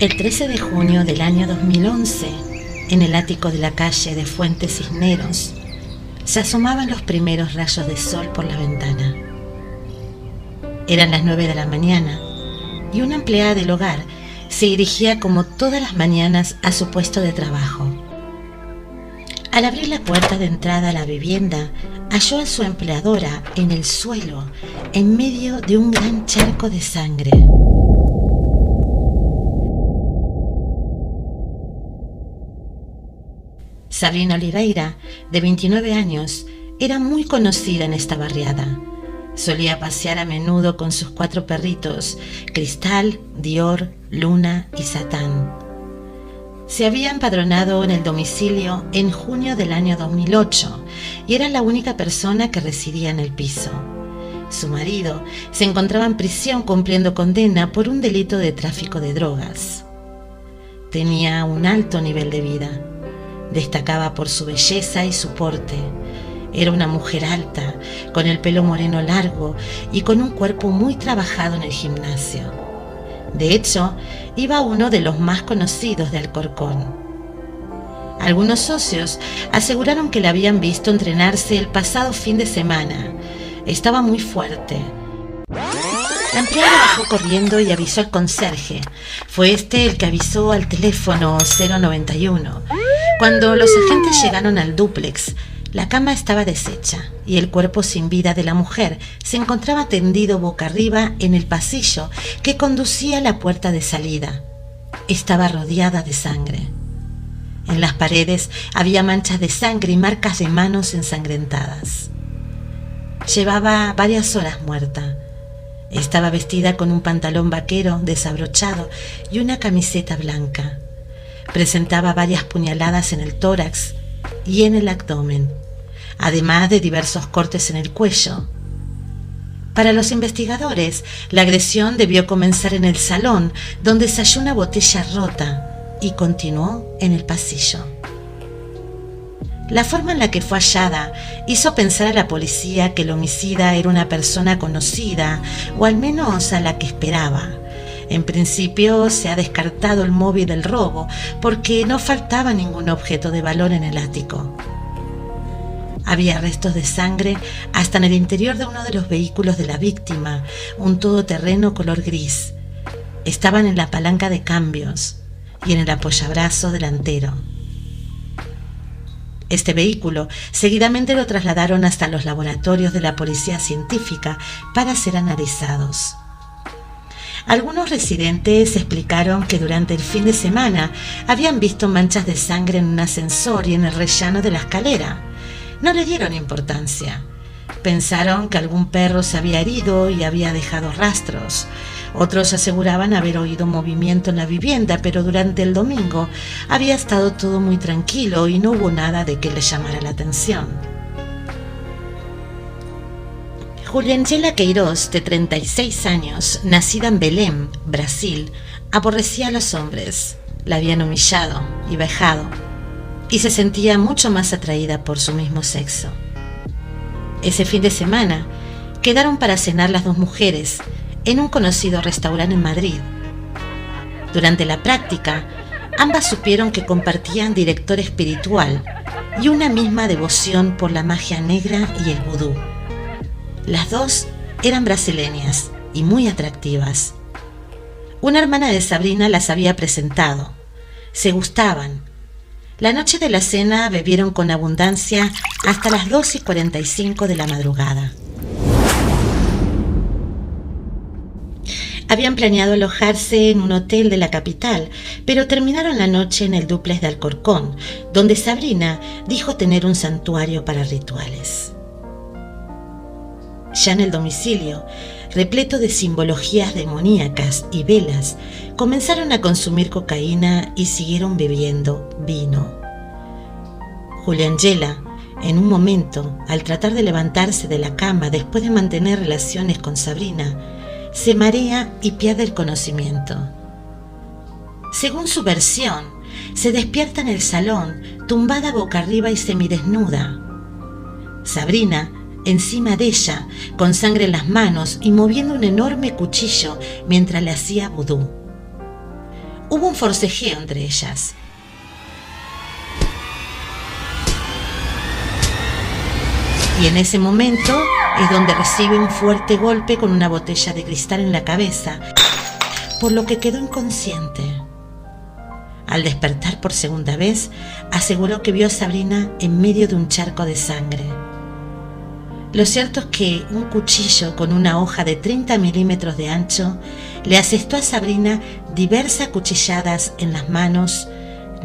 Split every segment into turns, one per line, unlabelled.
El 13 de junio del año 2011, en el ático de la calle de Fuentes Cisneros, se asomaban los primeros rayos de sol por la ventana. Eran las 9 de la mañana y una empleada del hogar se dirigía como todas las mañanas a su puesto de trabajo. Al abrir la puerta de entrada a la vivienda, halló a su empleadora en el suelo, en medio de un gran charco de sangre. Sabrina Oliveira, de 29 años, era muy conocida en esta barriada. Solía pasear a menudo con sus 4 perritos, Cristal, Dior, Luna y Satán. Se había empadronado en el domicilio en junio del año 2008 y era la única persona que residía en el piso. Su marido se encontraba en prisión cumpliendo condena por un delito de tráfico de drogas. Tenía un alto nivel de vida. Destacaba por su belleza y su porte. Era una mujer alta, con el pelo moreno largo y con un cuerpo muy trabajado en el gimnasio. De hecho, iba uno de los más conocidos de Alcorcón. Algunos socios aseguraron que la habían visto entrenarse el pasado fin de semana. Estaba muy fuerte. La empleada bajó corriendo y avisó al conserje. Fue este el que avisó al teléfono 091. Cuando los agentes llegaron al dúplex, la cama estaba deshecha y el cuerpo sin vida de la mujer se encontraba tendido boca arriba en el pasillo que conducía a la puerta de salida. Estaba rodeada de sangre. En las paredes había manchas de sangre y marcas de manos ensangrentadas. Llevaba varias horas muerta. Estaba vestida con un pantalón vaquero desabrochado y una camiseta blanca. Presentaba varias puñaladas en el tórax y en el abdomen, además de diversos cortes en el cuello. Para los investigadores, la agresión debió comenzar en el salón, donde se halló una botella rota, y continuó en el pasillo. La forma en la que fue hallada hizo pensar a la policía que el homicida era una persona conocida, o al menos a la que esperaba. En principio se ha descartado el móvil del robo porque no faltaba ningún objeto de valor en el ático. Había restos de sangre hasta en el interior de uno de los vehículos de la víctima, un todoterreno color gris. Estaban en la palanca de cambios y en el apoyabrazo delantero. Este vehículo seguidamente lo trasladaron hasta los laboratorios de la policía científica para ser analizados. Algunos residentes explicaron que durante el fin de semana habían visto manchas de sangre en un ascensor y en el rellano de la escalera. No le dieron importancia. Pensaron que algún perro se había herido y había dejado rastros. Otros aseguraban haber oído movimiento en la vivienda, pero durante el domingo había estado todo muy tranquilo y no hubo nada de que les llamara la atención. Juliangela Queiroz, de 36 años, nacida en Belém, Brasil, aborrecía a los hombres. La habían humillado y vejado, y se sentía mucho más atraída por su mismo sexo. Ese fin de semana quedaron para cenar las 2 mujeres en un conocido restaurante en Madrid. Durante la práctica, ambas supieron que compartían director espiritual y una misma devoción por la magia negra y el vudú. Las 2 eran brasileñas y muy atractivas. Una hermana de Sabrina las había presentado. Se gustaban. La noche de la cena bebieron con abundancia hasta las 2:45 de la madrugada. Habían planeado alojarse en un hotel de la capital, pero terminaron la noche en el dúplex de Alcorcón, donde Sabrina dijo tener un santuario para rituales. Ya en el domicilio, repleto de simbologías demoníacas y velas, comenzaron a consumir cocaína y siguieron bebiendo vino. Juliangela, en un momento, al tratar de levantarse de la cama después de mantener relaciones con Sabrina, se marea y pierde el conocimiento. Según su versión, se despierta en el salón, tumbada boca arriba y semidesnuda. Sabrina, encima de ella, con sangre en las manos y moviendo un enorme cuchillo mientras le hacía vudú. Hubo un forcejeo entre ellas. Y en ese momento es donde recibe un fuerte golpe con una botella de cristal en la cabeza, por lo que quedó inconsciente. Al despertar por segunda vez, aseguró que vio a Sabrina en medio de un charco de sangre. Lo cierto es que un cuchillo con una hoja de 30 milímetros de ancho le asestó a Sabrina diversas cuchilladas en las manos,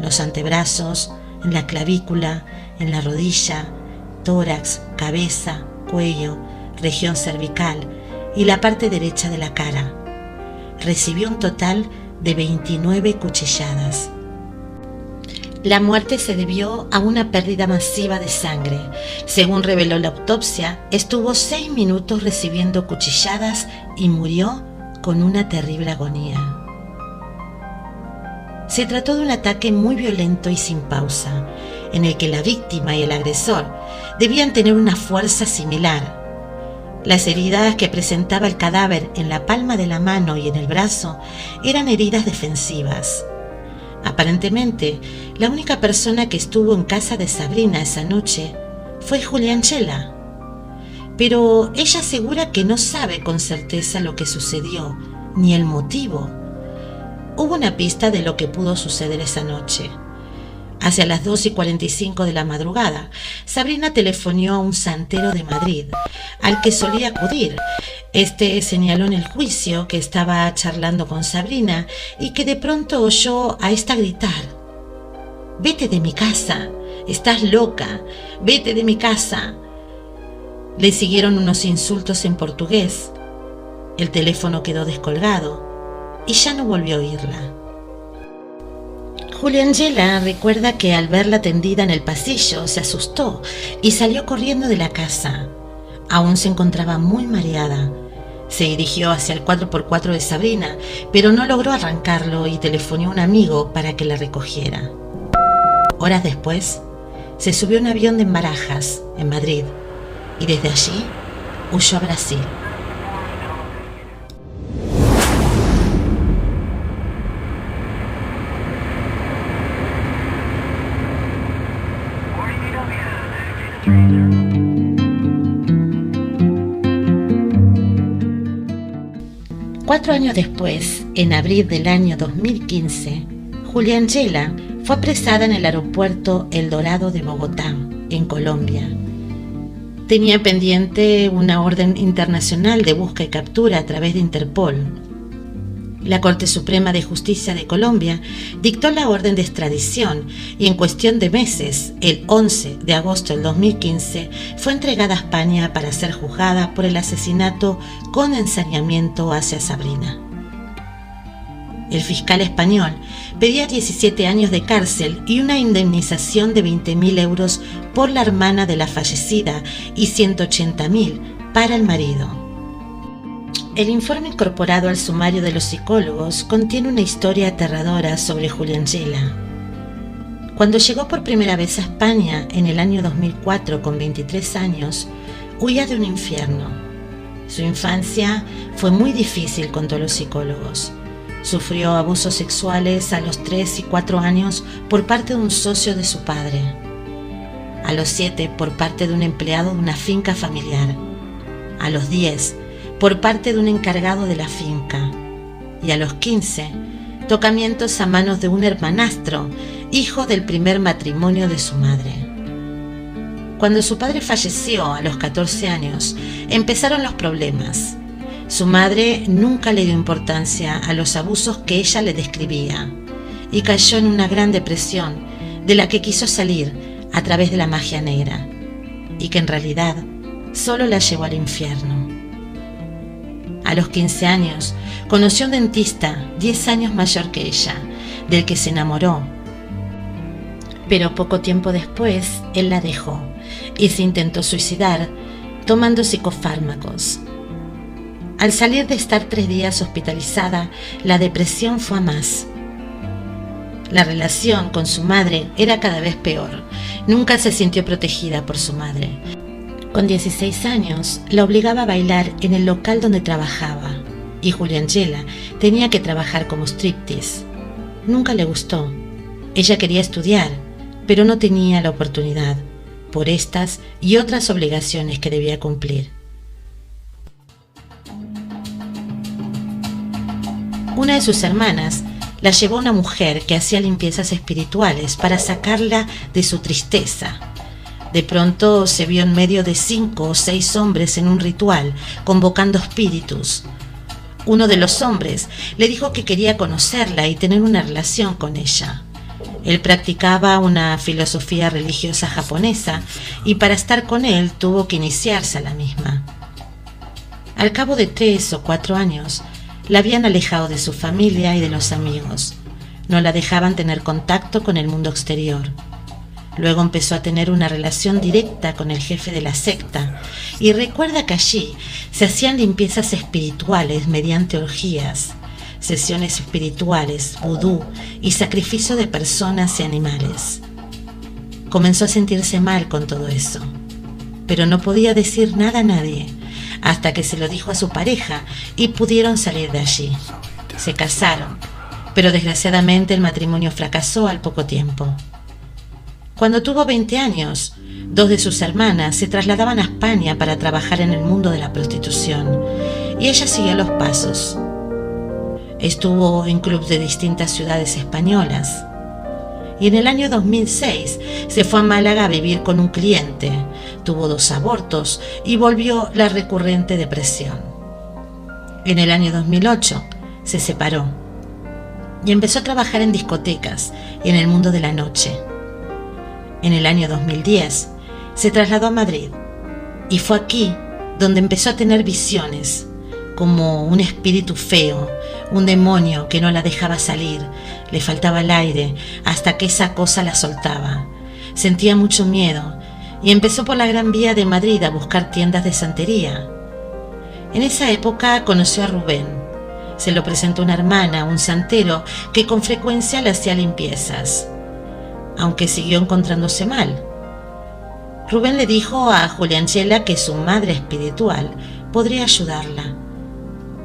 los antebrazos, en la clavícula, en la rodilla, tórax, cabeza, cuello, región cervical y la parte derecha de la cara. Recibió un total de 29 cuchilladas. La muerte se debió a una pérdida masiva de sangre. Según reveló la autopsia, estuvo 6 minutos recibiendo cuchilladas y murió con una terrible agonía. Se trató de un ataque muy violento y sin pausa, en el que la víctima y el agresor debían tener una fuerza similar. Las heridas que presentaba el cadáver en la palma de la mano y en el brazo eran heridas defensivas. Aparentemente, la única persona que estuvo en casa de Sabrina esa noche fue Juliangela. Pero ella asegura que no sabe con certeza lo que sucedió, ni el motivo. Hubo una pista de lo que pudo suceder esa noche. Hacia las 2:45 de la madrugada, Sabrina telefonó a un santero de Madrid, al que solía acudir. Este señaló en el juicio que estaba charlando con Sabrina y que de pronto oyó a esta gritar: «¡Vete de mi casa! ¡Estás loca! ¡Vete de mi casa!». Le siguieron unos insultos en portugués. El teléfono quedó descolgado y ya no volvió a oírla. Juliangela recuerda que al verla tendida en el pasillo se asustó y salió corriendo de la casa. Aún se encontraba muy mareada. Se dirigió hacia el 4x4 de Sabrina, pero no logró arrancarlo y telefonó a un amigo para que la recogiera. Horas después, se subió a un avión de Barajas, en Madrid, y desde allí huyó a Brasil. Cuatro años después, en abril del año 2015, Juliangela fue apresada en el aeropuerto El Dorado de Bogotá, en Colombia. Tenía pendiente una orden internacional de búsqueda y captura a través de Interpol. La Corte Suprema de Justicia de Colombia dictó la orden de extradición y en cuestión de meses, el 11 de agosto del 2015, fue entregada a España para ser juzgada por el asesinato con ensañamiento hacia Sabrina. El fiscal español pedía 17 años de cárcel y una indemnización de 20.000 euros por la hermana de la fallecida y 180.000 para el marido. El informe incorporado al sumario de los psicólogos contiene una historia aterradora sobre Juliangela. Cuando llegó por primera vez a España en el año 2004 con 23 años, huía de un infierno. Su infancia fue muy difícil, contó los psicólogos. Sufrió abusos sexuales a los 3 y 4 años por parte de un socio de su padre. A los 7 por parte de un empleado de una finca familiar. A los 10 por parte de un encargado de la finca, y a los 15, tocamientos a manos de un hermanastro, hijo del primer matrimonio de su madre. Cuando su padre falleció a los 14 años, empezaron los problemas. Su madre nunca le dio importancia a los abusos que ella le describía, y cayó en una gran depresión de la que quiso salir a través de la magia negra, y que en realidad solo la llevó al infierno. A los 15 años, conoció a un dentista 10 años mayor que ella, del que se enamoró. Pero poco tiempo después, él la dejó y se intentó suicidar tomando psicofármacos. Al salir de estar 3 días hospitalizada, la depresión fue a más. La relación con su madre era cada vez peor. Nunca se sintió protegida por su madre. Con 16 años, la obligaba a bailar en el local donde trabajaba, y Juliangela tenía que trabajar como striptease. nunca le gustó. Ella quería estudiar, pero no tenía la oportunidad, por estas y otras obligaciones que debía cumplir. Una de sus hermanas la llevó a una mujer que hacía limpiezas espirituales para sacarla de su tristeza. De pronto se vio en medio de 5 o 6 hombres en un ritual, convocando espíritus. Uno de los hombres le dijo que quería conocerla y tener una relación con ella. Él practicaba una filosofía religiosa japonesa y para estar con él tuvo que iniciarse a la misma. Al cabo de 3 o 4 años, la habían alejado de su familia y de los amigos. No la dejaban tener contacto con el mundo exterior. Luego empezó a tener una relación directa con el jefe de la secta y recuerda que allí se hacían limpiezas espirituales mediante orgías, sesiones espirituales, vudú y sacrificio de personas y animales. Comenzó a sentirse mal con todo eso, pero no podía decir nada a nadie, hasta que se lo dijo a su pareja y pudieron salir de allí. Se casaron, pero desgraciadamente el matrimonio fracasó al poco tiempo. Cuando tuvo 20 años, 2 de sus hermanas se trasladaban a España para trabajar en el mundo de la prostitución, y ella siguió los pasos. Estuvo en clubes de distintas ciudades españolas, y en el año 2006 se fue a Málaga a vivir con un cliente, tuvo 2 abortos y volvió la recurrente depresión. En el año 2008 se separó y empezó a trabajar en discotecas y en el mundo de la noche. En el año 2010 se trasladó a Madrid y fue aquí donde empezó a tener visiones, como un espíritu feo, un demonio que no la dejaba salir, le faltaba el aire hasta que esa cosa la soltaba. Sentía mucho miedo y empezó por la Gran Vía de Madrid a buscar tiendas de santería. En esa época conoció a Rubén. Se lo presentó una hermana, un santero, que con frecuencia le hacía limpiezas, aunque siguió encontrándose mal. Rubén le dijo a Juliangela que su madre espiritual podría ayudarla.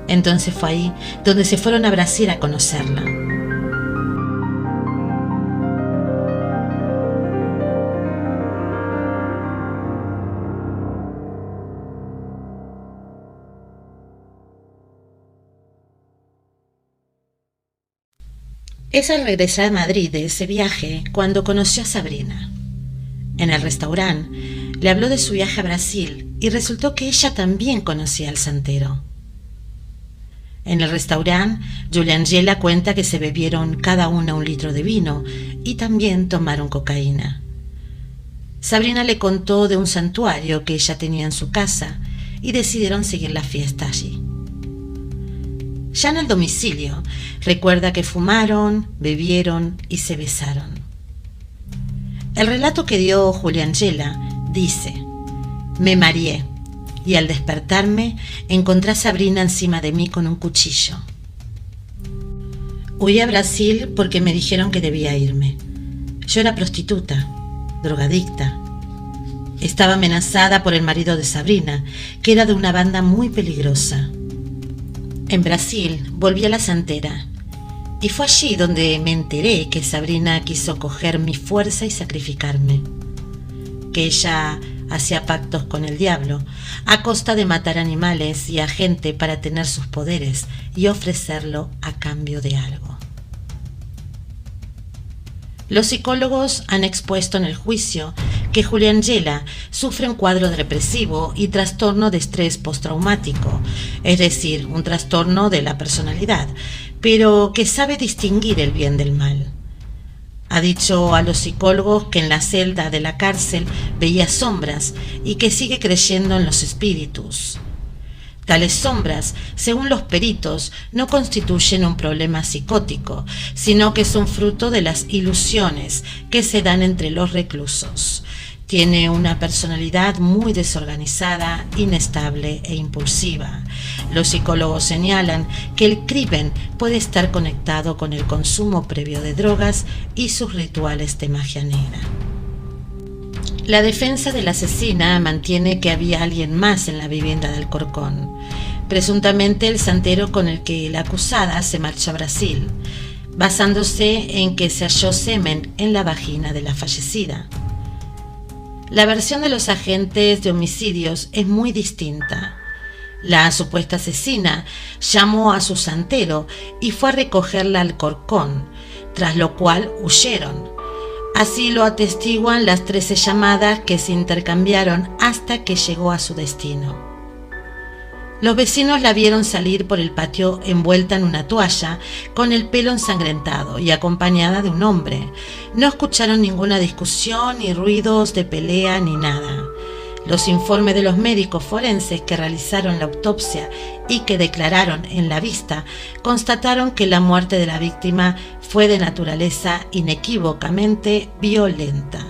Entonces fue ahí donde se fueron a Brasil a conocerla. Es al regresar a Madrid de ese viaje cuando conoció a Sabrina. En el restaurante le habló de su viaje a Brasil y resultó que ella también conocía al santero. En el restaurante, Juliangela cuenta que se bebieron cada una 1 litro de vino y también tomaron cocaína. Sabrina le contó de un santuario que ella tenía en su casa y decidieron seguir la fiesta allí. Ya en el domicilio, recuerda que fumaron, bebieron y se besaron. El relato que dio Juliangela dice: me mareé y al despertarme encontré a Sabrina encima de mí con un cuchillo. Huí a Brasil porque me dijeron que debía irme. Yo era prostituta, drogadicta. Estaba amenazada por el marido de Sabrina, que era de una banda muy peligrosa. En Brasil volví a la santera y fue allí donde me enteré que Sabrina quiso coger mi fuerza y sacrificarme, que ella hacía pactos con el diablo a costa de matar animales y a gente para tener sus poderes y ofrecerlo a cambio de algo. Los psicólogos han expuesto en el juicio que Juliangela sufre un cuadro depresivo y trastorno de estrés postraumático, es decir, un trastorno de la personalidad, pero que sabe distinguir el bien del mal. Ha dicho a los psicólogos que en la celda de la cárcel veía sombras y que sigue creyendo en los espíritus. Tales sombras, según los peritos, no constituyen un problema psicótico, sino que son fruto de las ilusiones que se dan entre los reclusos. Tiene una personalidad muy desorganizada, inestable e impulsiva. Los psicólogos señalan que el crimen puede estar conectado con el consumo previo de drogas y sus rituales de magia negra. La defensa de la asesina mantiene que había alguien más en la vivienda del Corcón, presuntamente el santero con el que la acusada se marchó a Brasil. basándose en que se halló semen en la vagina de la fallecida. La versión de los agentes de homicidios es muy distinta. La supuesta asesina llamó a su santero y fue a recogerla al Corcón, tras lo cual huyeron. Así lo atestiguan las 13 llamadas que se intercambiaron hasta que llegó a su destino. Los vecinos la vieron salir por el patio envuelta en una toalla, con el pelo ensangrentado y acompañada de un hombre. No escucharon ninguna discusión, ni ruidos de pelea, ni nada. Los informes de los médicos forenses que realizaron la autopsia y que declararon en la vista constataron que la muerte de la víctima fue de naturaleza inequívocamente violenta.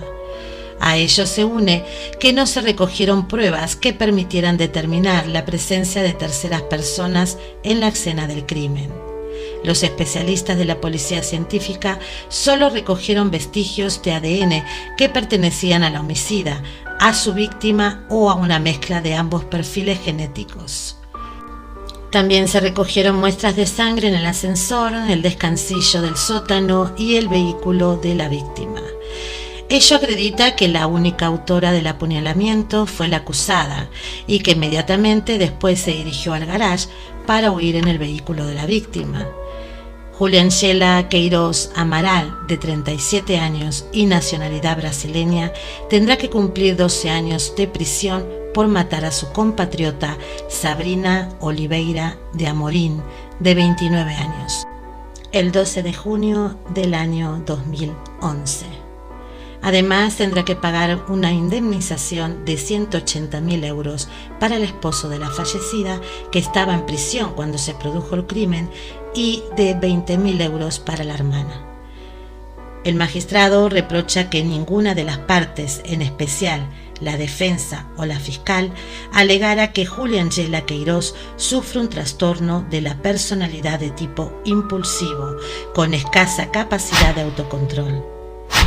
A ello se une que no se recogieron pruebas que permitieran determinar la presencia de terceras personas en la escena del crimen. Los especialistas de la policía científica solo recogieron vestigios de ADN que pertenecían a la homicida, a su víctima o a una mezcla de ambos perfiles genéticos. También se recogieron muestras de sangre en el ascensor, el descansillo del sótano y el vehículo de la víctima. Ello acredita que la única autora del apuñalamiento fue la acusada y que inmediatamente después se dirigió al garage para huir en el vehículo de la víctima. Juliangela Queiroz Amaral, de 37 años y nacionalidad brasileña, tendrá que cumplir 12 años de prisión por matar a su compatriota Sabrina Oliveira de Amorim, de 29 años, el 12 de junio del año 2011. Además, tendrá que pagar una indemnización de 180.000 euros para el esposo de la fallecida, que estaba en prisión cuando se produjo el crimen, y de 20.000 euros para la hermana. El magistrado reprocha que ninguna de las partes, en especial la defensa o la fiscal, alegara que Juliangela Queiroz sufre un trastorno de la personalidad de tipo impulsivo, con escasa capacidad de autocontrol.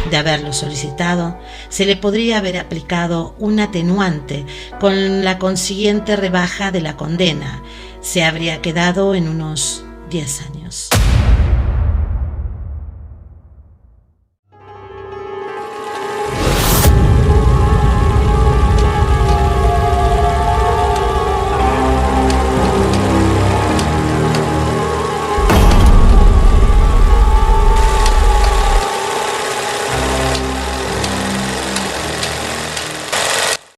De haberlo solicitado, se le podría haber aplicado un atenuante con la consiguiente rebaja de la condena. Se habría quedado en unos 10 años.